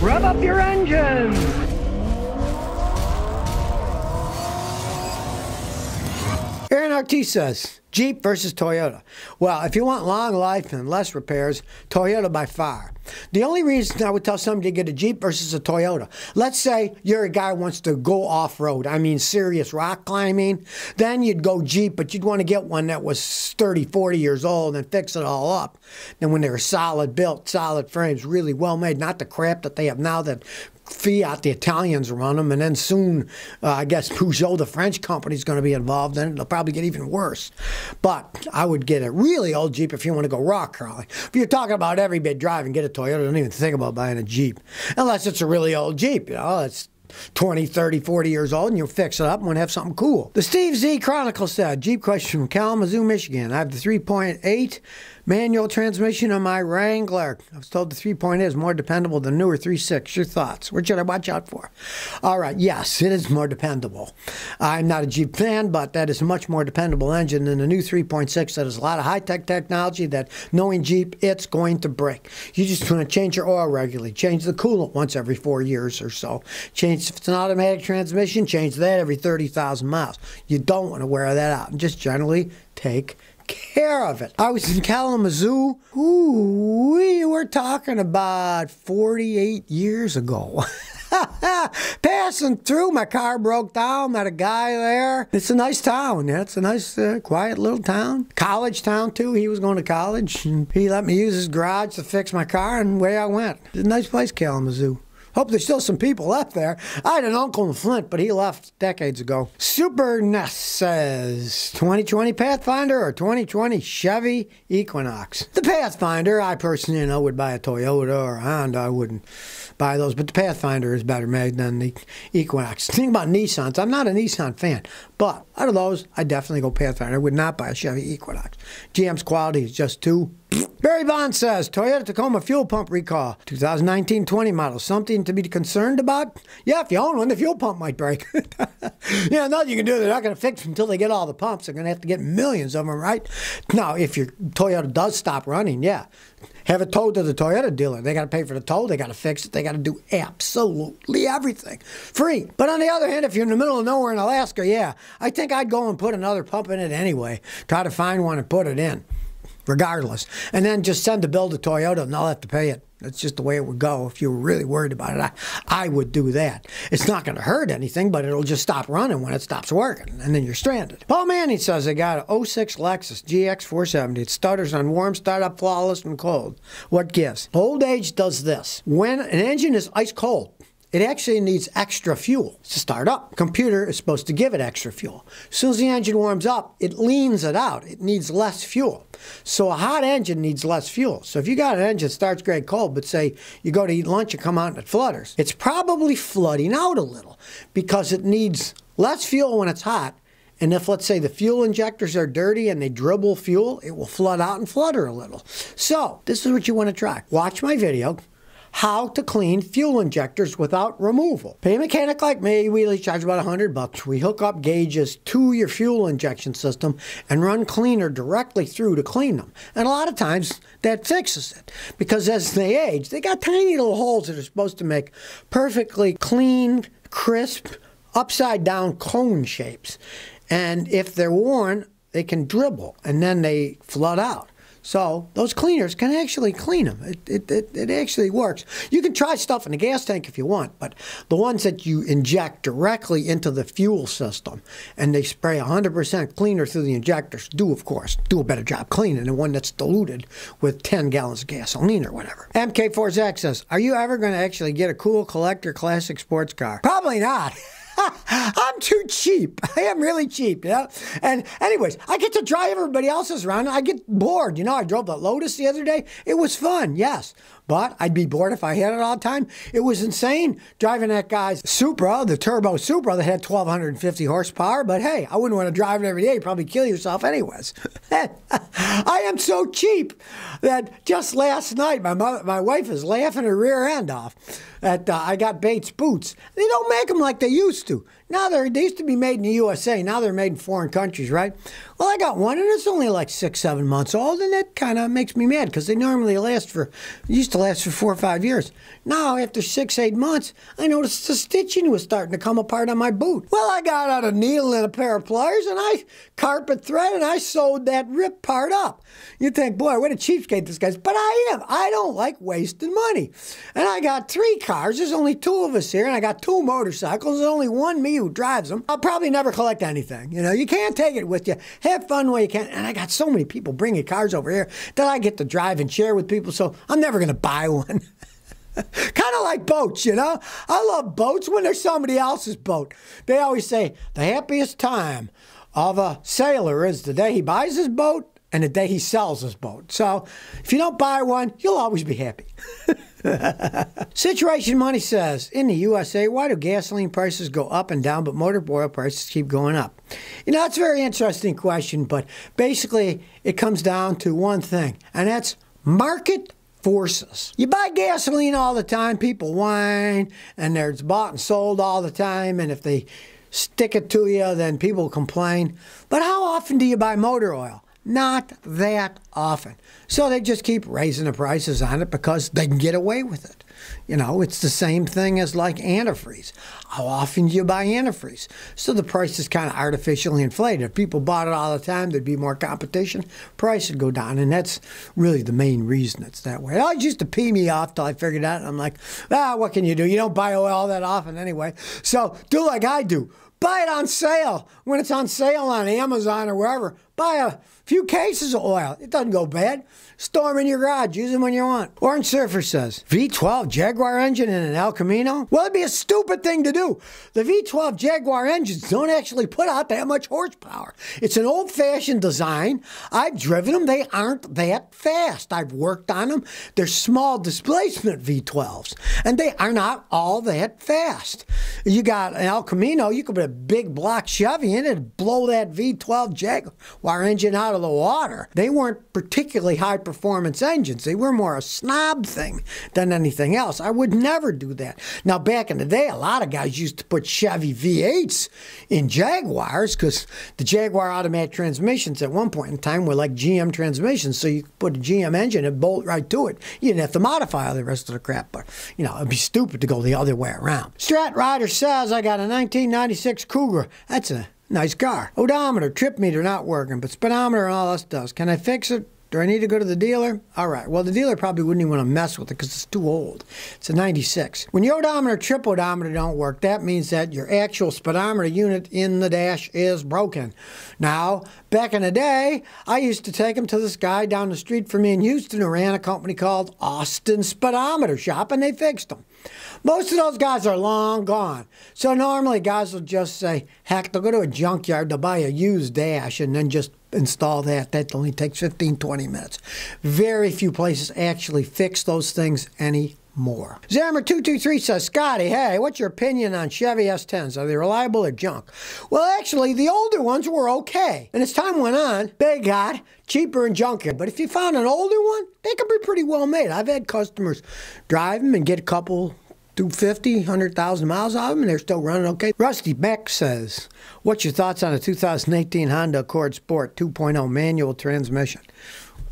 Rev up your engine! Aaron Ortiz says, Jeep versus Toyota. Well, if you want long life and less repairs, Toyota by far. The only reason I would tell somebody to get a Jeep versus a Toyota, let's say you're a guy who wants to go off-road, I mean serious rock climbing, then you'd go Jeep, but you'd want to get one that was 30, 40 years old and fix it all up. Then when they were solid built, solid frames, really well made, not the crap that they have now that Fiat, the Italians, run them, and then soon, I guess Peugeot, the French company, is going to be involved in it. It'll probably get even worse. But I would get a really old Jeep if you want to go rock crawling. If you're talking about every bit driving, get a Toyota. Don't even think about buying a Jeep. Unless it's a really old Jeep, you know, it's 20, 30, 40 years old, and you'll fix it up and want to have something cool. The Steve Z Chronicle said, Jeep question from Kalamazoo, Michigan. I have the 3.8 manual transmission on my Wrangler. I was told the 3.8 is more dependable than newer 3.6. Your thoughts? What should I watch out for? All right, yes, it is more dependable. I'm not a Jeep fan, but that is a much more dependable engine than the new 3.6 that has a lot of high-tech technology that, knowing Jeep, it's going to break. You just want to change your oil regularly. Change the coolant once every 4 years or so. Change, if it's an automatic transmission, change that every 30,000 miles. You don't want to wear that out. And just generally take care of it. I was in Kalamazoo. Ooh, we were talking about 48 years ago. Passing through, my car broke down, met a guy there. It's a nice town. Yeah, it's a nice, quiet little town. College town, too. He was going to college, and he let me use his garage to fix my car, and away I went. It's a nice place, Kalamazoo. Hope there's still some people left there. I had an uncle in Flint, but he left decades ago. Super Ness says, 2020 Pathfinder or 2020 Chevy Equinox? The Pathfinder, I personally would buy a Toyota or a Honda. I wouldn't buy those, but the Pathfinder is better made than the Equinox. The thing about Nissans, I'm not a Nissan fan, but out of those, I'd definitely go Pathfinder. I would not buy a Chevy Equinox. GM's quality is just too. Barry Bond says, Toyota Tacoma fuel pump recall, 2019-20 model. Something to be concerned about? Yeah, if you own one, the fuel pump might break. Yeah, nothing you can do. They're not going to fix them until they get all the pumps. They're going to have to get millions of them, right? Now, if your Toyota does stop running, yeah, have it towed to the Toyota dealer. They got to pay for the tow. They got to fix it. They got to do absolutely everything. Free. But on the other hand, if you're in the middle of nowhere in Alaska, yeah, I think I'd go and put another pump in it anyway. Try to find one and put it in, regardless. And then just send the bill to Toyota and they'll have to pay it. That's just the way it would go if you were really worried about it. I would do that. It's not going to hurt anything, but it'll just stop running when it stops working, and then you're stranded. Paul Manning says they got an 06 Lexus GX 470. It stutters on warm, startup flawless, and cold. What gives? Old age does this. When an engine is ice cold, it actually needs extra fuel to start up. Computer is supposed to give it extra fuel. As soon as the engine warms up, it leans it out. It needs less fuel. So a hot engine needs less fuel. So if you got an engine that starts great cold, but say you go to eat lunch and come out and it flutters, it's probably flooding out a little because it needs less fuel when it's hot. And if, let's say, the fuel injectors are dirty and they dribble fuel, it will flood out and flutter a little. So this is what you want to try. Watch my video. How to clean fuel injectors without removal. Pay a mechanic like me, we each charge about $100. We hook up gauges to your fuel injection system and run cleaner directly through to clean them. And a lot of times that fixes it because as they age, they got tiny little holes that are supposed to make perfectly clean, crisp, upside down cone shapes. And if they're worn, they can dribble and then they flood out. So those cleaners can actually clean them. It actually works. You can try stuff in the gas tank if you want, but the ones that you inject directly into the fuel system and they spray 100% cleaner through the injectors do, of course, do a better job cleaning than one that's diluted with 10 gallons of gasoline or whatever. MK4Zach says, are you ever going to actually get a cool collector classic sports car? Probably not. I'm too cheap. I am really cheap, you know? And anyways, I get to drive everybody else's around. I get bored. You know, I drove the Lotus the other day. It was fun, yes. But I'd be bored if I had it all the time. It was insane driving that guy's Supra, the turbo Supra that had 1,250 horsepower. But hey, I wouldn't want to drive it every day. You'd probably kill yourself anyways. I am so cheap that just last night, my wife is laughing her rear end off that I got Bates boots. They don't make them like they used to. Now they used to be made in the USA. Now they're made in foreign countries, right? Well, I got one, and it's only like 6, 7 months old, and that kind of makes me mad because they normally used to last for 4 or 5 years. Now, after 6, 8 months, I noticed the stitching was starting to come apart on my boot. Well, I got out a needle and a pair of pliers, and I carpet thread, and I sewed that ripped part up. You think, boy, what a cheapskate this guy's. But I am. I don't like wasting money. And I got 3 cars. There's only 2 of us here, and I got 2 motorcycles. There's only one me who drives them. I'll probably never collect anything. You know, you can't take it with you. Have fun while you can. And I got so many people bringing cars over here that I get to drive and share with people, so I'm never going to buy one. Kind of like boats, you know? I love boats when they're somebody else's boat. They always say the happiest time of a sailor is the day he buys his boat and the day he sells his boat. So if you don't buy one, you'll always be happy. Situation Money says, in the USA, why do gasoline prices go up and down, but motor oil prices keep going up? You know, it's a very interesting question, but basically it comes down to one thing, and that's market forces. You buy gasoline all the time, people whine, and it's bought and sold all the time, and if they stick it to you, then people complain. But how often do you buy motor oil? Not that often. So they just keep raising the prices on it because they can get away with it. You know, it's the same thing as like antifreeze. How often do you buy antifreeze? So the price is kind of artificially inflated. If people bought it all the time, there'd be more competition. Price would go down, and that's really the main reason it's that way. It always used to pee me off till I figured out. I'm like, what can you do? You don't buy oil that often anyway. So do like I do. Buy it on sale. When it's on sale on Amazon or wherever, buy a few cases of oil. It doesn't go bad. Store them in your garage. Use them when you want. Orange Surfer says, V12 Jaguar engine in an El Camino? Well, it'd be a stupid thing to do. The V12 Jaguar engines don't actually put out that much horsepower. It's an old-fashioned design. I've driven them. They aren't that fast. I've worked on them. They're small displacement V12s, and they are not all that fast. You got an El Camino, you could put a big block Chevy in it and blow that V12 Jaguar engine out of the water. They weren't particularly high-performance engines. They were more a snob thing than anything else. I would never do that. Now, back in the day, a lot of guys used to put Chevy V8s in Jaguars because the Jaguar automatic transmissions at one point in time were like GM transmissions, so you could put a GM engine and bolt right to it. You didn't have to modify all the rest of the crap, but, you know, it'd be stupid to go the other way around. Strat Rider says, I got a 1996 Cougar. That's a nice car. Odometer, trip meter not working, but speedometer and all that does. Can I fix it? Do I need to go to the dealer? All right. Well, the dealer probably wouldn't even want to mess with it because it's too old. It's a 96. When your odometer, trip odometer don't work, that means that your actual speedometer unit in the dash is broken. Now, back in the day, I used to take them to this guy down the street from me in Houston who ran a company called Austin Speedometer Shop, and they fixed them. Most of those guys are long gone. So normally guys will just say, heck, they'll go to a junkyard, they'll buy a used dash and then just install that. That only takes 15, 20 minutes. Very few places actually fix those things anymore. Zammer223 says, Scotty, hey, what's your opinion on Chevy S10s? Are they reliable or junk? Well, actually, the older ones were okay. And as time went on, they got cheaper and junkier. But if you found an older one, they could be pretty well made. I've had customers drive them and get a couple 250, 100,000 miles out of them, and they're still running okay. Rusty Beck says, what's your thoughts on a 2018 Honda Accord Sport 2.0 manual transmission?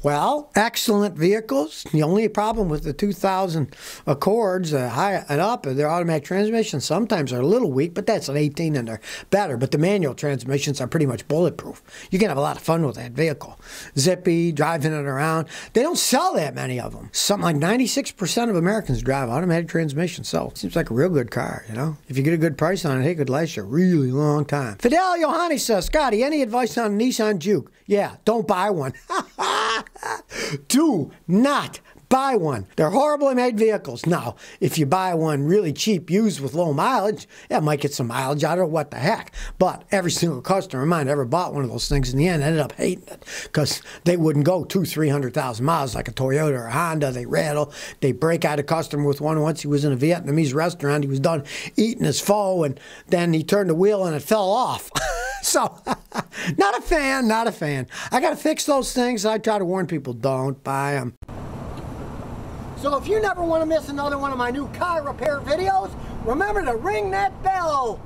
Well, excellent vehicles. The only problem with the 2000 Accords, high and up, their automatic transmissions sometimes are a little weak, but that's an 18 and they're better. But the manual transmissions are pretty much bulletproof. You can have a lot of fun with that vehicle. Zippy, driving it around. They don't sell that many of them. Something like 96% of Americans drive automatic transmissions, so it seems like a real good car, you know? If you get a good price on it, it could last you a really long time. Fidel Yohani says, Scotty, any advice on a Nissan Juke? Yeah, don't buy one. Do not buy one. They're horribly made vehicles. Now, if you buy one really cheap, used with low mileage, it might get some mileage out of it, what the heck. But every single customer of mine ever bought one of those things in the end ended up hating it because they wouldn't go 200,000-300,000 miles like a Toyota or a Honda. They rattle. They break out a customer with one once. He was in a Vietnamese restaurant. He was done eating his pho, and then he turned the wheel and it fell off. So, not a fan, not a fan. I got to fix those things. I try to warn people, don't buy them. So if you never want to miss another one of my new car repair videos, remember to ring that bell.